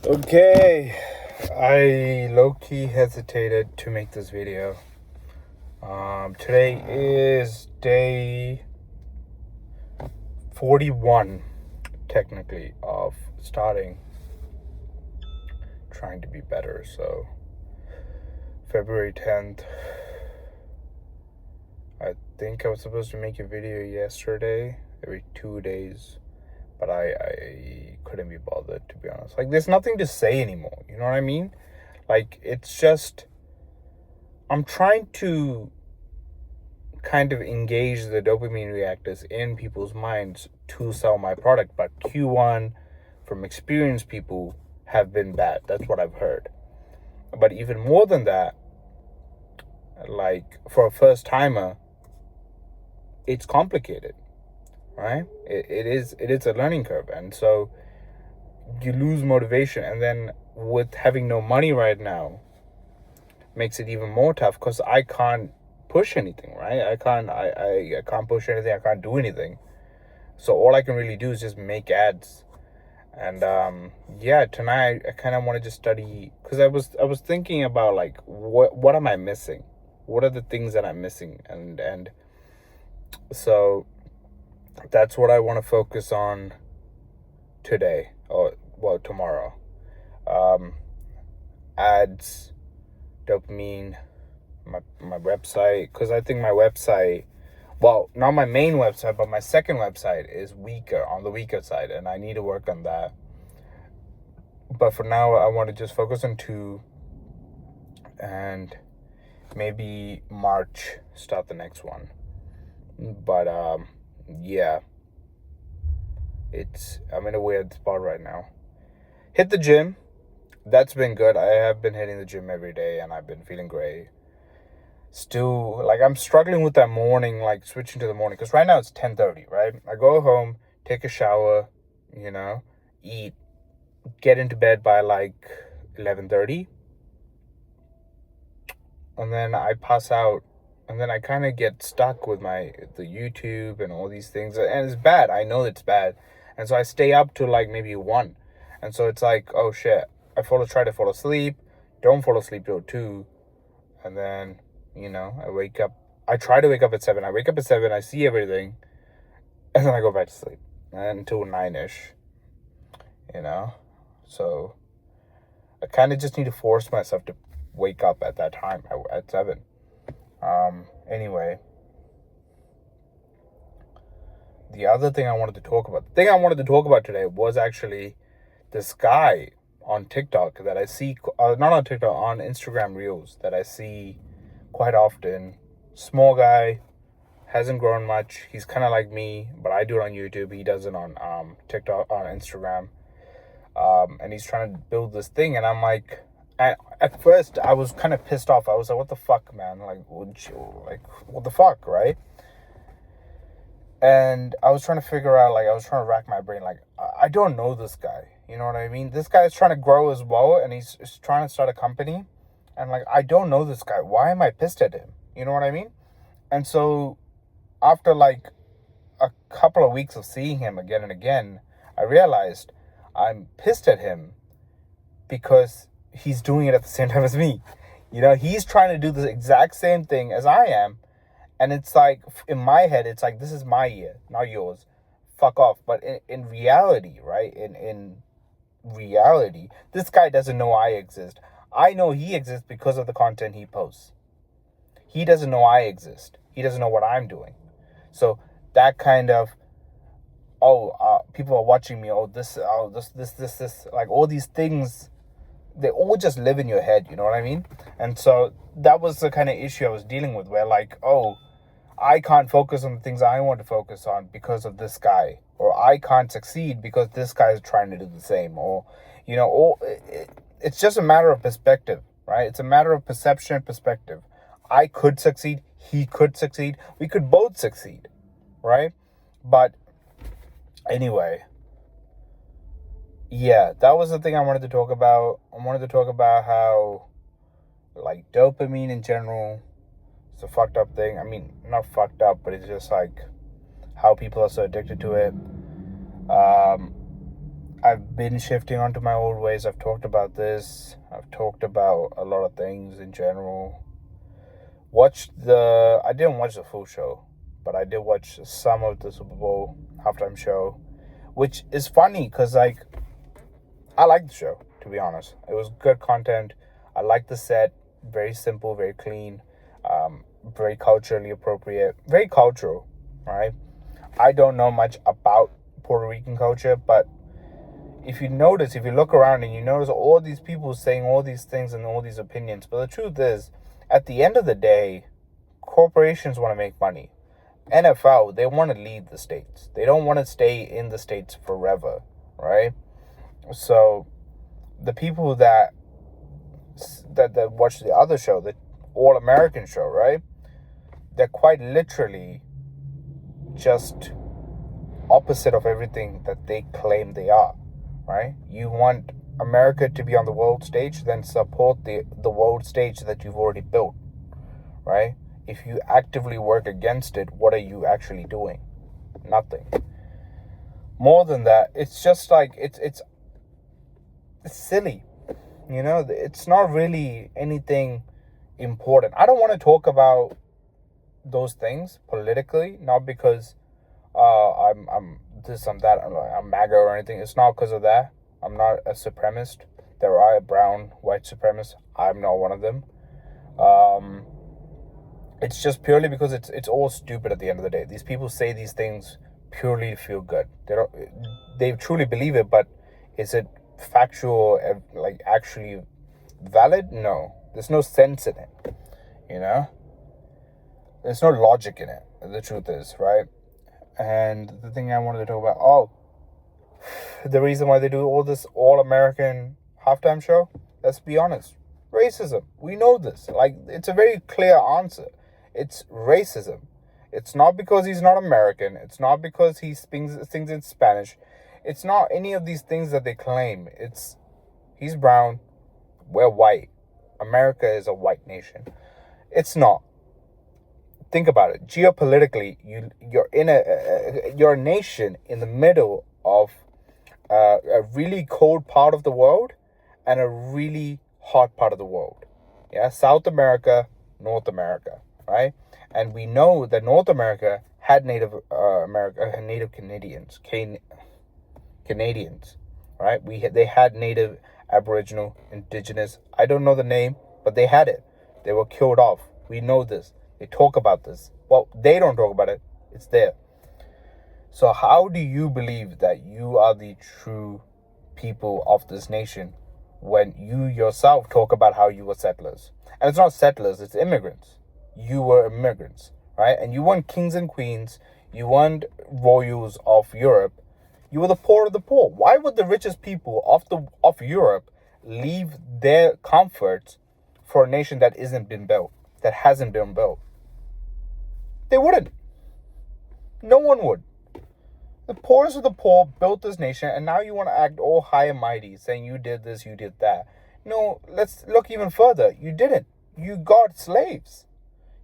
Okay, I low-key hesitated to make this video. Today is day 41, technically, of starting trying to be better. So, February 10th, I think I was supposed to make a video yesterday, every 2 days, but I couldn't be bothered, to be honest. Like, there's nothing to say anymore, you know what I mean? Like, it's just, I'm trying to kind of engage the dopamine reactors in people's minds to sell my product, but Q1 from experienced people have been bad. That's what I've heard. But even more than that, like for a first timer, it's complicated, right? It is a learning curve, and so you lose motivation, and then with having no money right now makes it even more tough because I can't push anything, right? I can't push anything. I can't do anything. So all I can really do is just make ads. And yeah, tonight I kind of wanted to study because I was thinking about like what am I missing? What are the things that I'm missing? And so that's what I want to focus on today, or well, tomorrow. Ads, dopamine, my website, because I think my website, well, not my main website, but my second website is weaker, on the weaker side, and I need to work on that. But for now, I want to just focus on two, and maybe March start the next one. But yeah, I'm in a weird spot right now. Hit the gym. That's been good. I have been hitting the gym every day, and I've been feeling great. Still, like, I'm struggling with that morning, like switching to the morning, because right now it's 10:30, right? I go home, take a shower, eat, get into bed by like 11:30, and then I pass out, and then I kind of get stuck with the YouTube and all these things, and it's bad. I know it's bad, and so I stay up to like maybe 1, and so it's like, oh shit, try to fall asleep, don't fall asleep till 2, and then I wake up. I try to wake up at 7. I wake up at 7. I see everything, and then I go back to sleep until 9ish. So I kind of just need to force myself to wake up at that time at 7. Anyway, the thing I wanted to talk about today was actually this guy on TikTok that I see, not on TikTok, on Instagram Reels that I see quite often. Small guy, hasn't grown much. He's kind of like me, but I do it on YouTube. He does it on TikTok, on Instagram. And he's trying to build this thing, and I'm like, at first I was kind of pissed off. I was like, what the fuck, man? Like, what the fuck, right? And I was trying to figure out, like, I was trying to rack my brain, like, I don't know this guy. You know what I mean? This guy is trying to grow as well, and he's trying to start a company. And, like, I don't know this guy. Why am I pissed at him? You know what I mean? And so, after, like, a couple of weeks of seeing him again and again, I realized I'm pissed at him because he's doing it at the same time as me. He's trying to do the exact same thing as I am. And it's like, in my head, it's like, this is my year, not yours. Fuck off. But in reality, right? In reality, this guy doesn't know I exist. I know he exists because of the content he posts. He doesn't know I exist. He doesn't know what I'm doing. So that kind of, people are watching me. This, like all these things, they all just live in your head. You know what I mean? And so that was the kind of issue I was dealing with, where like, I can't focus on the things I want to focus on because of this guy, or I can't succeed because this guy is trying to do the same, or it's just a matter of perspective, right? It's a matter of perception and perspective. I could succeed, he could succeed, we could both succeed, right? But anyway, yeah, that was the thing I wanted to talk about. I wanted to talk about how, like, dopamine in general, it's a fucked up thing. I mean, not fucked up, but it's just like how people are so addicted to it. I've been shifting onto my old ways. I've talked about this. I've talked about a lot of things in general. I didn't watch the full show, but I did watch some of the Super Bowl halftime show, which is funny because, like, I liked the show, to be honest. It was good content. I liked the set. Very simple, very clean, very culturally appropriate, very cultural, right? I don't know much about Puerto Rican culture, but if you look around and you notice all these people saying all these things and all these opinions, but the truth is, at the end of the day, corporations want to make money. NFL, they want to leave the States. They don't want to stay in the States forever, right? So the people that watch the other show, the All American show, right? They're quite literally just opposite of everything that they claim they are, right? You want America to be on the world stage, then support the world stage that you've already built, right? If you actively work against it, what are you actually doing? Nothing. More than that, it's just like it's silly. It's not really anything important. I don't want to talk about those things politically, not because I'm this, I'm that, I'm MAGA or anything. It's not because of that. I'm not a supremacist. There are brown, white supremacists. I'm not one of them. It's just purely because it's all stupid at the end of the day. These people say these things purely to feel good. They truly believe it, but is it factual, like actually valid? No. There's no sense in it, There's no logic in it, the truth is, right? And the thing I wanted to talk about, the reason why they do all this all-American halftime show, let's be honest, racism. We know this. Like, it's a very clear answer. It's racism. It's not because he's not American. It's not because he sings in Spanish. It's not any of these things that they claim. He's brown, we're white. America is a white nation. It's not. Think about it. Geopolitically, you're a nation in the middle of a really cold part of the world and a really hot part of the world. Yeah, South America, North America, right? And we know that North America had Native Canadians, right? They had Native, Aboriginal, Indigenous. I don't know the name, but they had it. They were killed off. We know this. They talk about this. Well, they don't talk about it. It's there. So how do you believe that you are the true people of this nation when you yourself talk about how you were settlers? And it's not settlers, it's immigrants. You were immigrants, right? And you weren't kings and queens. You weren't royals of Europe. You were the poor of the poor. Why would the richest people of Europe leave their comforts for a nation that hasn't been built? They wouldn't. No one would. The poorest of the poor built this nation, and now you want to act all high and mighty, saying you did this, you did that. No, let's look even further. You didn't. You got slaves.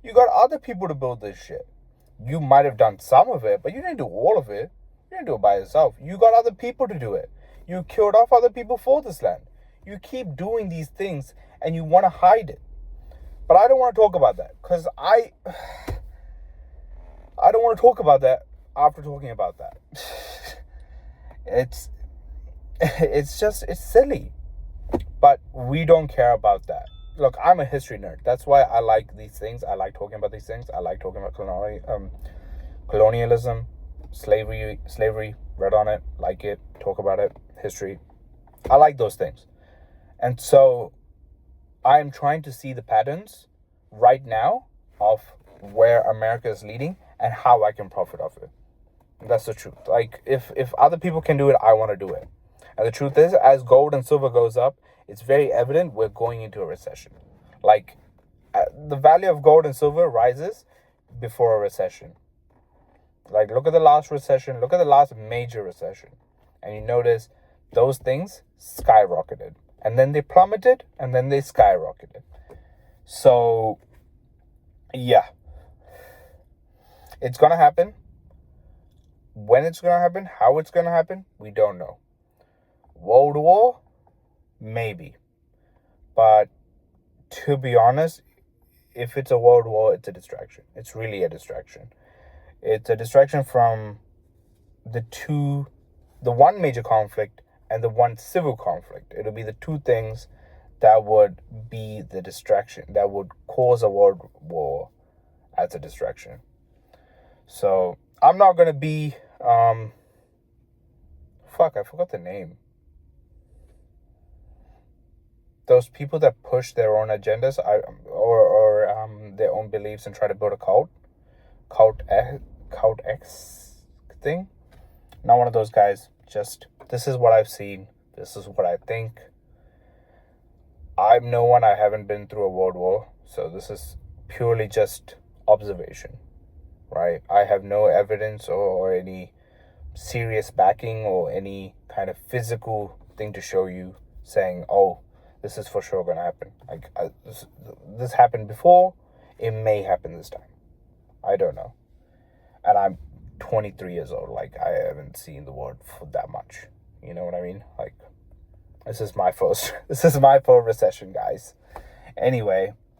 You got other people to build this shit. You might have done some of it, but you didn't do all of it. You didn't do it by yourself. You got other people to do it. You killed off other people for this land. You keep doing these things, and you want to hide it. But I don't want to talk about that, because I don't want to talk about that after talking about that. It's silly. But we don't care about that. Look, I'm a history nerd. That's why I like these things. I like talking about these things. I like talking about colonialism, slavery, read on it, like it, talk about it, history. I like those things. And so I'm trying to see the patterns right now of where America is leading and how I can profit off it. That's the truth. Like, if other people can do it, I want to do it. And the truth is, as gold and silver goes up, it's very evident we're going into a recession. Like, the value of gold and silver rises before a recession. Like, look at the last recession. Look at the last major recession. And you notice those things skyrocketed. And then they plummeted, and then they skyrocketed. So, yeah. It's going to happen. When it's going to happen, how it's going to happen, we don't know. World War? Maybe. But to be honest, if it's a world war, it's a distraction. It's really a distraction. It's a distraction from the one major conflict and the one civil conflict. It'll be the two things that would be the distraction, that would cause a world war as a distraction. So I'm not gonna be I forgot the name. Those people that push their own agendas, or their own beliefs and try to build a cult X thing. Not one of those guys. Just, this is what I've seen. This is what I think. I'm no one. I haven't been through a world war, so this is purely just observation, right? I have no evidence or any serious backing or any kind of physical thing to show you saying, oh, this is for sure gonna happen. Like, this happened before. It may happen this time. I don't know. And I'm 23 years old. Like, I haven't seen the world for that much. You know what I mean? Like, this is my first recession, guys. Anyway,